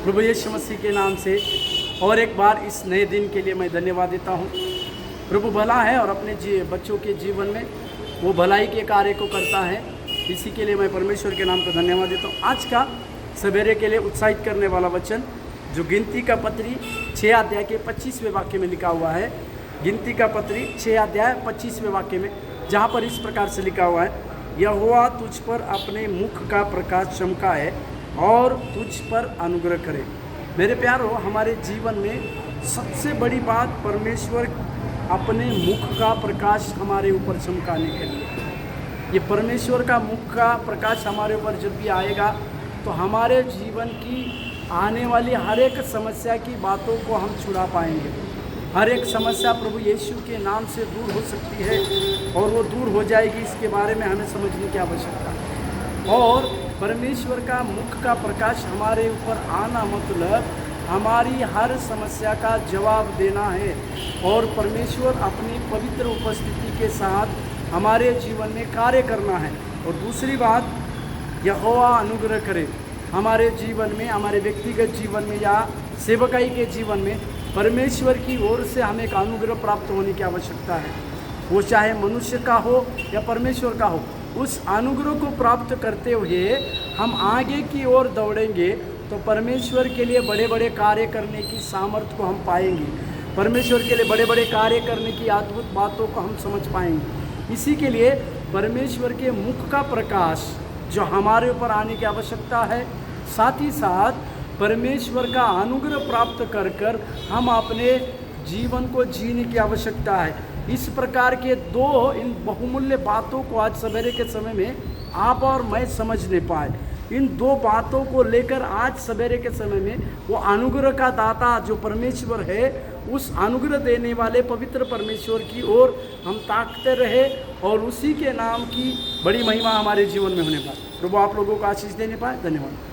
प्रभु यीशु मसीह के नाम से और एक बार इस नए दिन के लिए मैं धन्यवाद देता हूँ। प्रभु भला है और अपने बच्चों के जीवन में वो भलाई के कार्य को करता है। इसी के लिए मैं परमेश्वर के नाम का धन्यवाद देता हूँ। आज का सवेरे के लिए उत्साहित करने वाला वचन जो गिनती का पत्री 6 अध्याय के 25वें वाक्य में लिखा हुआ है। गिनती का पत्री 6 अध्याय 25वें वाक्य में, जहाँ पर इस प्रकार से लिखा हुआ है, यहोवा तुझ पर अपने मुख का प्रकाश चमकाए और तुझ पर अनुग्रह करे। मेरे प्यारो, हमारे जीवन में सबसे बड़ी बात परमेश्वर अपने मुख का प्रकाश हमारे ऊपर चमकाने के लिए, ये परमेश्वर का मुख का प्रकाश हमारे ऊपर जब भी आएगा तो हमारे जीवन की आने वाली हर एक समस्या की बातों को हम छुड़ा पाएंगे। हर एक समस्या प्रभु यीशु के नाम से दूर हो सकती है और वो दूर हो जाएगी, इसके बारे में हमें समझने की आवश्यकता है। और परमेश्वर का मुख का प्रकाश हमारे ऊपर आना मतलब हमारी हर समस्या का जवाब देना है और परमेश्वर अपनी पवित्र उपस्थिति के साथ हमारे जीवन में कार्य करना है। और दूसरी बात, यहोवा अनुग्रह करे हमारे जीवन में, हमारे व्यक्तिगत जीवन में या सेवकाई के जीवन में परमेश्वर की ओर से हमें एक अनुग्रह प्राप्त होने की आवश्यकता है। वो चाहे मनुष्य का हो या परमेश्वर का हो, उस अनुग्रह को प्राप्त करते हुए हम आगे की ओर दौड़ेंगे तो परमेश्वर के लिए बड़े बड़े कार्य करने की सामर्थ्य को हम पाएंगे। परमेश्वर के लिए बड़े बड़े कार्य करने की अद्भुत बातों को हम समझ पाएंगे। इसी के लिए परमेश्वर के मुख का प्रकाश जो हमारे ऊपर आने की आवश्यकता है, साथ ही साथ परमेश्वर का अनुग्रह प्राप्त कर कर हम अपने जीवन को जीने की आवश्यकता है। इस प्रकार के इन बहुमूल्य बातों को आज सवेरे के समय में आप और मैं समझ नहीं पाए। इन 2 बातों को लेकर आज सवेरे के समय में वो अनुग्रह का दाता जो परमेश्वर है, उस अनुग्रह देने वाले पवित्र परमेश्वर की ओर हम ताकते रहे और उसी के नाम की बड़ी महिमा हमारे जीवन में होने पाए। प्रभु आप लोगों को आशीष देने पाए। धन्यवाद।